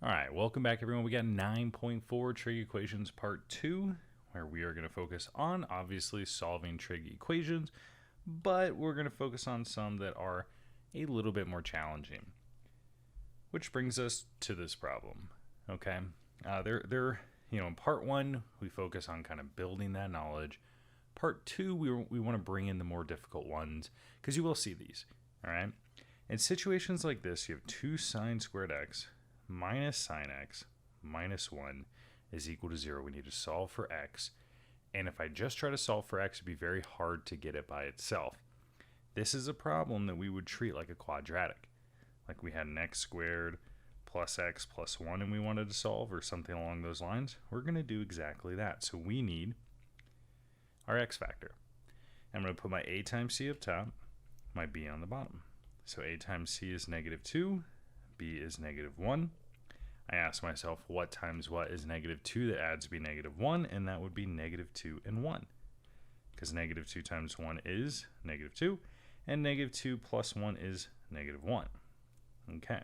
All right, welcome back everyone. We got 9.4 trig equations part 2, where we are going to focus on obviously solving trig equations, but we're going to focus on some that are a little bit more challenging. Which brings us to this problem. Okay, in part 1 we focus on kind of building that knowledge. Part 2 we want to bring in the more difficult ones because you will see these. All right, in situations like this, you have 2 sine squared x minus sine x minus 1 is equal to 0. We need to solve for x. And if I just try to solve for x, it'd be very hard to get it by itself. This is a problem that we would treat like a quadratic. Like we had an x squared plus x plus 1 and we wanted to solve, or something along those lines. We're going to do exactly that. So we need our x factor. I'm going to put my a times c up top, my b on the bottom. So a times c is negative 2, b is negative 1. I ask myself what times what is negative 2 that adds to be negative 1, and that would be negative 2 and 1. Because negative 2 times 1 is negative 2, and negative 2 plus 1 is negative 1. Okay.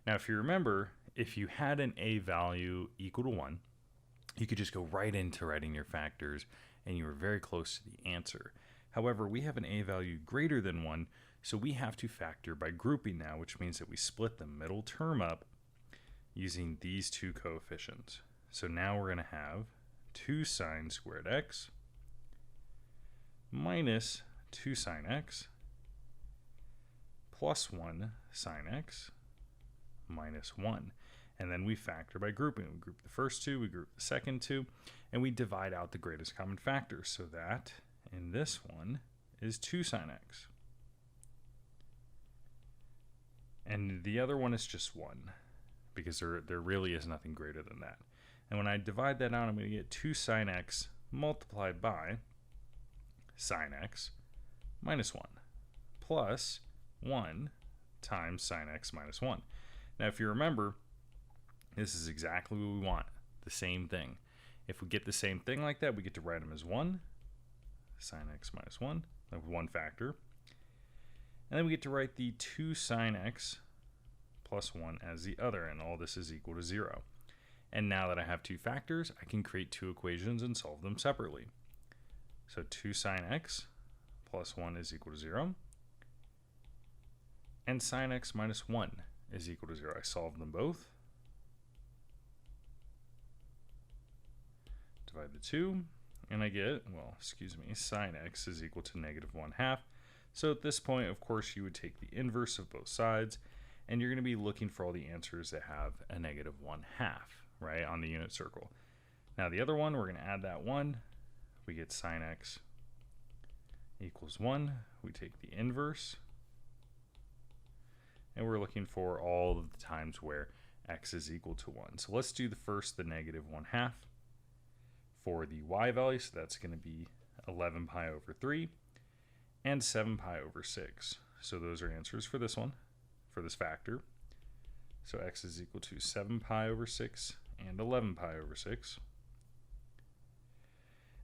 Now if you remember, if you had an a value equal to 1, you could just go right into writing your factors, and you were very close to the answer. However, we have an a value greater than 1, so we have to factor by grouping now, which means that we split the middle term up using these two coefficients. So now we're going to have 2 sine squared x minus 2 sine x plus 1 sine x minus 1. And then we factor by grouping. We group the first two, we group the second two, and we divide out the greatest common factor. So that in this one is 2 sine x. And the other one is just 1, because there really is nothing greater than that. And when I divide that out, I'm going to get 2 sine x multiplied by sine x minus 1 plus 1 times sine x minus 1. Now, if you remember, this is exactly what we want, the same thing. If we get the same thing like that, we get to write them as 1, sine x minus 1, like one factor. And then we get to write the 2 sine x plus 1 as the other, and all this is equal to 0. And now that I have two factors, I can create two equations and solve them separately. So 2 sine x plus 1 is equal to 0, and sine x minus 1 is equal to 0. I solve them both. Divide the two, and I get, sine x is equal to negative 1/2. So at this point, of course, you would take the inverse of both sides, and you're going to be looking for all the answers that have a negative 1/2, right, on the unit circle. Now the other one, we're going to add that 1. We get sine x equals 1. We take the inverse, and we're looking for all of the times where x is equal to 1. So let's do the negative 1/2 for the y value. So that's going to be 11 pi over 3 and 7 pi over 6. So those are answers for this one, for this factor. So x is equal to 7 pi over 6 and 11 pi over 6.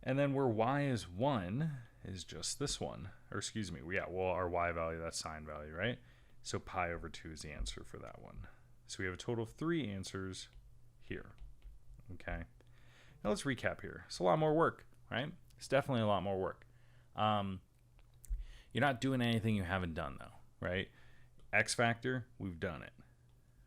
And then where y is 1 is just this one. Or excuse me, our y value, that's sine value, right? So pi over 2 is the answer for that one. So we have a total of 3 answers here. Okay. Now let's recap here. It's a lot more work, right? It's definitely a lot more work. You're not doing anything you haven't done though, right? X factor, we've done it.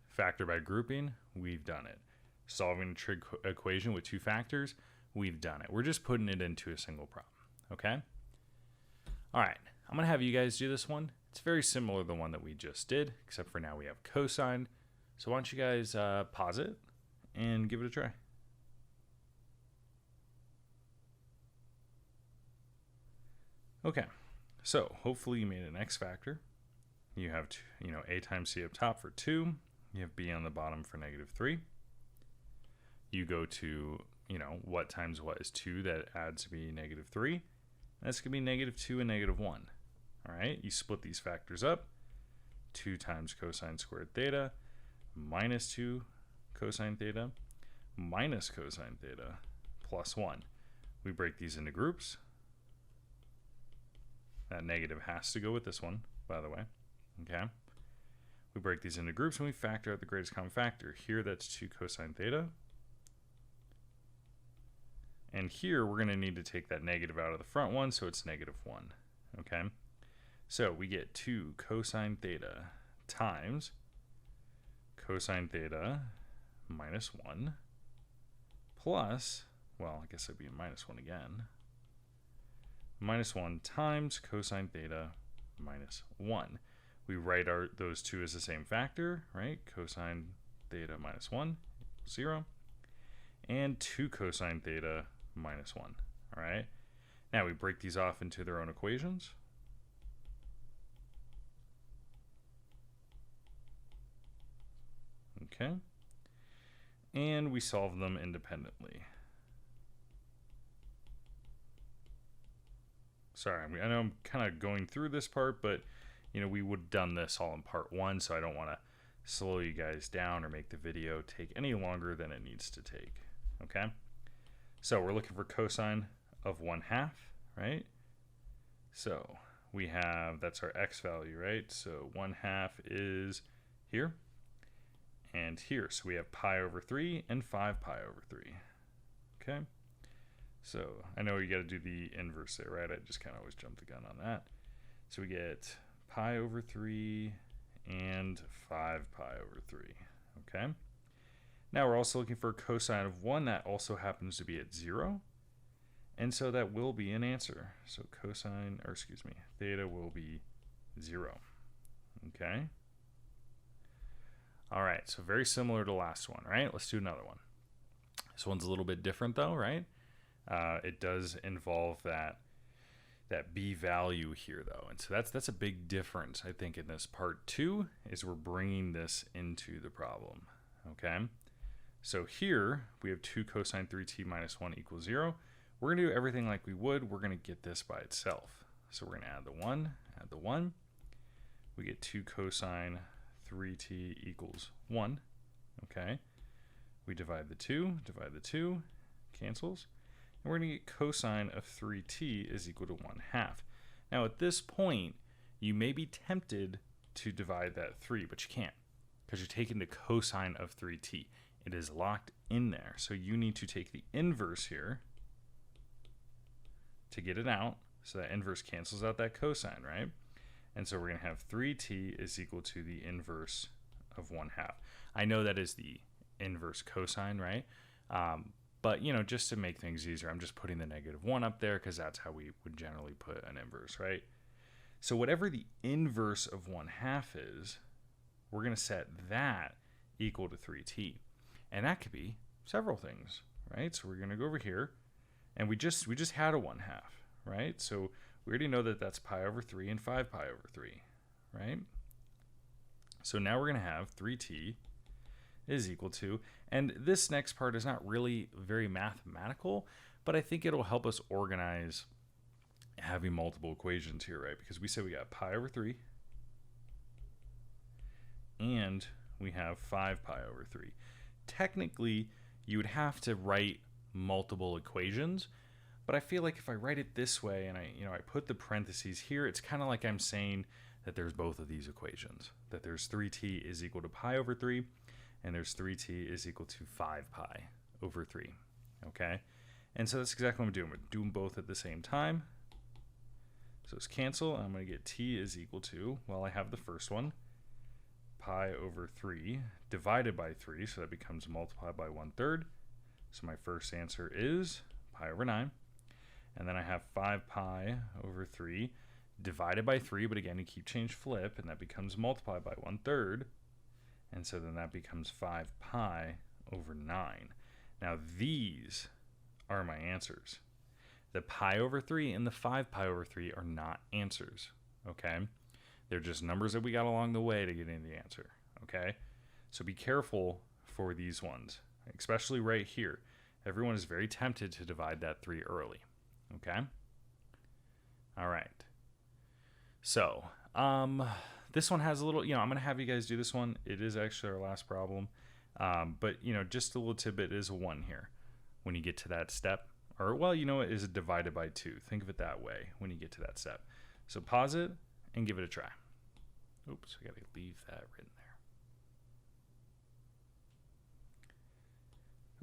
Factor by grouping, we've done it. Solving a trig equation with two factors, we've done it. We're just putting it into a single problem, okay? All right, I'm gonna have you guys do this one. It's very similar to the one that we just did, except for now we have cosine. So why don't you guys pause it and give it a try. Okay, so hopefully you made an x factor. You have a times c up top for 2. You have b on the bottom for negative 3. You go to, what times what is 2 that adds to be negative 3. That's going to be negative 2 and negative 1. All right, you split these factors up. 2 times cosine squared theta minus 2 cosine theta minus cosine theta plus 1. We break these into groups. That negative has to go with this one, by the way. Okay. We break these into groups and we factor out the greatest common factor. Here, that's 2 cosine theta. And here, we're going to need to take that negative out of the front one, so it's -1. Okay? So we get 2 cosine theta times cosine theta minus 1 plus, well, I guess it'd be a -1 again, -1 times cosine theta minus 1. We write those two as the same factor, right? Cosine theta minus 1 equals 0. And 2 cosine theta minus 1. All right. Now we break these off into their own equations. Okay. And we solve them independently. Sorry, I know I'm kind of going through this part, but you know, we would have done this all in part 1, so I don't want to slow you guys down or make the video take any longer than it needs to take. Okay? So we're looking for cosine of 1/2, right? So we have, that's our x value, right? So 1/2 is here and here. So we have pi over 3 and 5 pi over 3. Okay? So I know you got to do the inverse there, right? I just kind of always jump the gun on that. So we get pi over 3 and 5 pi over 3. Okay? Now we're also looking for a cosine of 1 that also happens to be at 0. And so that will be an answer. So cosine, or excuse me, theta will be 0. Okay? All right, so very similar to the last one, right? Let's do another one. This one's a little bit different though, right? It does involve that b value here though. And so that's a big difference, I think, in this part 2, is we're bringing this into the problem, okay? So here we have 2 cosine 3t minus 1 equals 0. We're going to do everything like we would. We're going to get this by itself. So we're going to add the 1. We get 2 cosine 3t equals 1, okay? We divide the 2, cancels. And we're going to get cosine of 3t is equal to 1/2. Now at this point, you may be tempted to divide that 3, but you can't, because you're taking the cosine of 3t. It is locked in there. So you need to take the inverse here to get it out. So that inverse cancels out that cosine, right? And so we're going to have 3t is equal to the inverse of 1/2. I know that is the inverse cosine, right? But, you know, just to make things easier, I'm just putting the -1 up there because that's how we would generally put an inverse, right? So whatever the inverse of 1/2 is, we're going to set that equal to 3t. And that could be several things, right? So we're going to go over here, and we just had a 1/2, right? So we already know that that's pi over 3 and 5 pi over 3, right? So now we're going to have 3t is equal to, and this next part is not really very mathematical, but I think it'll help us organize having multiple equations here, right? Because we said we got pi over 3, and we have 5 pi over 3. Technically, you would have to write multiple equations, but I feel like if I write it this way and I put the parentheses here, it's kind of like I'm saying that there's both of these equations, that there's 3t is equal to pi over 3, and there's 3t is equal to 5 pi over 3, okay? And so that's exactly what I'm doing. We're doing both at the same time. So it's cancel, and I'm going to get t is equal to, well, I have the first one, pi over 3 divided by 3, so that becomes multiplied by 1/3. So my first answer is pi over 9. And then I have 5 pi over 3 divided by 3, but again, you keep change flip, and that becomes multiplied by 1/3. And so then that becomes 5 pi over 9. Now these are my answers. The pi over 3 and the 5 pi over 3 are not answers, okay? They're just numbers that we got along the way to get into the answer, okay? So be careful for these ones, especially right here. Everyone is very tempted to divide that 3 early, okay? All right. So, this one has a little, I'm going to have you guys do this one. It is actually our last problem. But, just a little tidbit is a 1 here when you get to that step. Or, well, it is divided by 2. Think of it that way when you get to that step. So pause it and give it a try. Oops, I got to leave that written there.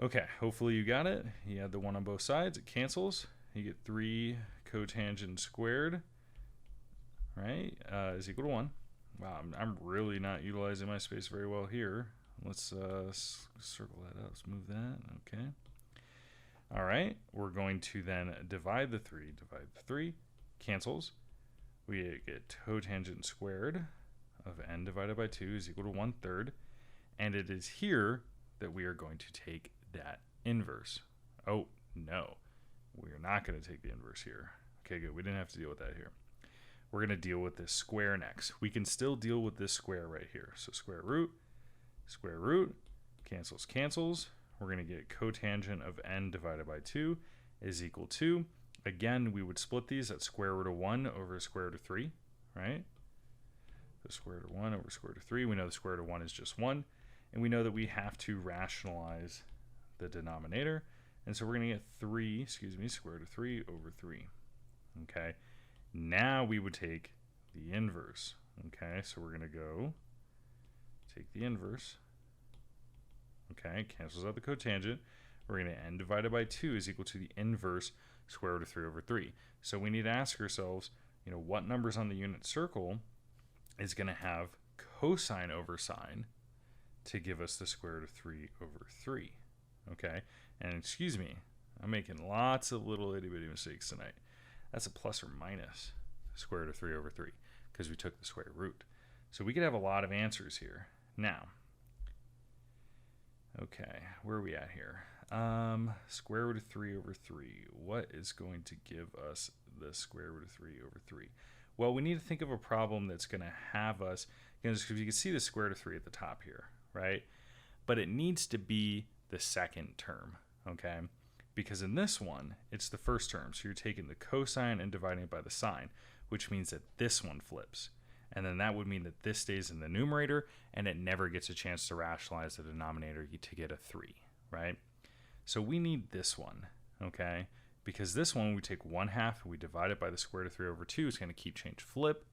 Okay, hopefully you got it. You add the 1 on both sides, it cancels. You get 3 cotangent squared, right, is equal to 1. Wow, I'm really not utilizing my space very well here. Let's circle that up. Let's move that. Okay. All right, we're going to then divide the 3, cancels. We get cotangent squared of n divided by 2 is equal to 1/3. And it is here that we are going to take that inverse. Oh, no. We're not going to take the inverse here. Okay, good. We didn't have to deal with that here. We're going to deal with this square next. We can still deal with this square right here. So square root, cancels, cancels. We're going to get cotangent of n divided by 2 is equal to, again, we would split these at square root of 1 over square root of 3, right? So square root of 1 over square root of 3. We know the square root of 1 is just 1. And we know that we have to rationalize the denominator. And so we're going to get square root of 3 over 3. Okay. Now we would take the inverse. Okay, so we're going to go take the inverse. Okay, cancels out the cotangent. We're going to n divided by 2 is equal to the inverse square root of 3 over 3. So we need to ask ourselves, what numbers on the unit circle is going to have cosine over sine to give us the square root of 3 over 3. Okay, and excuse me, I'm making lots of little itty-bitty mistakes tonight. That's a plus or minus square root of 3 over 3 because we took the square root. So we could have a lot of answers here. Now, okay, where are we at here? Square root of 3 over 3. What is going to give us the square root of 3 over 3? Well, we need to think of a problem that's going to have us, because you can see the square root of 3 at the top here, right? But it needs to be the second term, okay? Because in this one, it's the first term. So you're taking the cosine and dividing it by the sine, which means that this one flips. And then that would mean that this stays in the numerator and it never gets a chance to rationalize the denominator to get a 3, right? So we need this one, okay? Because this one, we take 1/2 and we divide it by the square root of 3 over 2. It's going to keep change flip.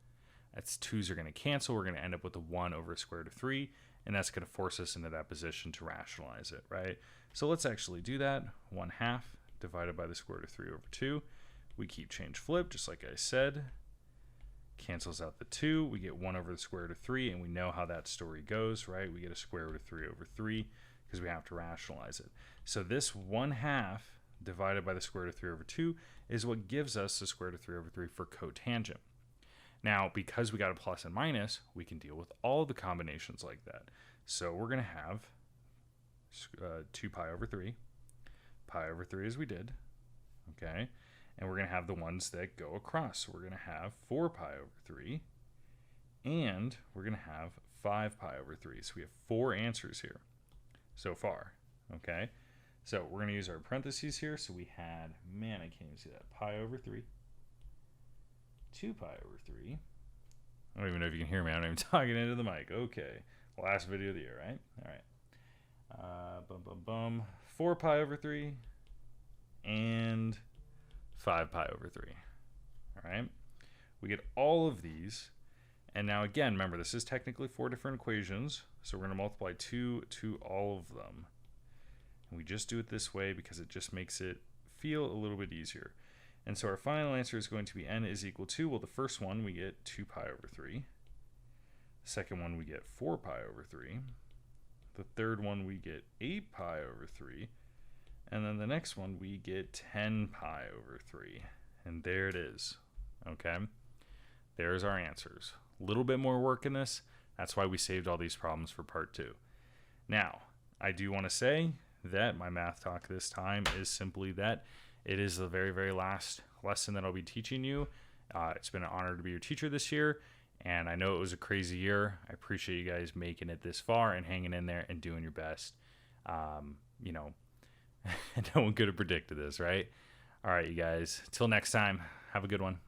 That's 2's are going to cancel. We're going to end up with a 1 over square root of 3. And that's going to force us into that position to rationalize it, right? So let's actually do that. 1/2 divided by the square root of 3 over 2. We keep change flip, just like I said. Cancels out the 2. We get 1 over the square root of 3, and we know how that story goes, right? We get a square root of 3 over 3 because we have to rationalize it. So this 1/2 divided by the square root of 3 over 2 is what gives us the square root of 3 over 3 for cotangent. Now, because we got a plus and minus, we can deal with all the combinations like that. So we're going to have 2 pi over 3 as we did, okay? And we're going to have the ones that go across. So we're going to have 4 pi over 3, and we're going to have 5 pi over 3. So we have 4 answers here so far, okay? So we're going to use our parentheses here. So we had, man, I can't even see that, pi over 3. 2 pi over 3. I don't even know if you can hear me. I'm not even talking into the mic. Okay. Last video of the year, right? All right. 4 pi over 3 and 5 pi over 3. All right. We get all of these. And now again, remember, this is technically 4 different equations. So we're going to multiply 2 to all of them. And we just do it this way because it just makes it feel a little bit easier. And so our final answer is going to be n is equal to, well, the first one we get 2 pi over 3. The second one we get 4 pi over 3. The third one we get 8 pi over 3. And then the next one we get 10 pi over 3. And there it is. Okay? There's our answers. A little bit more work in this. That's why we saved all these problems for part 2. Now, I do want to say that my math talk this time is simply that it is the very, very last lesson that I'll be teaching you. It's been an honor to be your teacher this year, and I know it was a crazy year. I appreciate you guys making it this far and hanging in there and doing your best. No one could have predicted this, right? All right, you guys. Till next time, have a good one.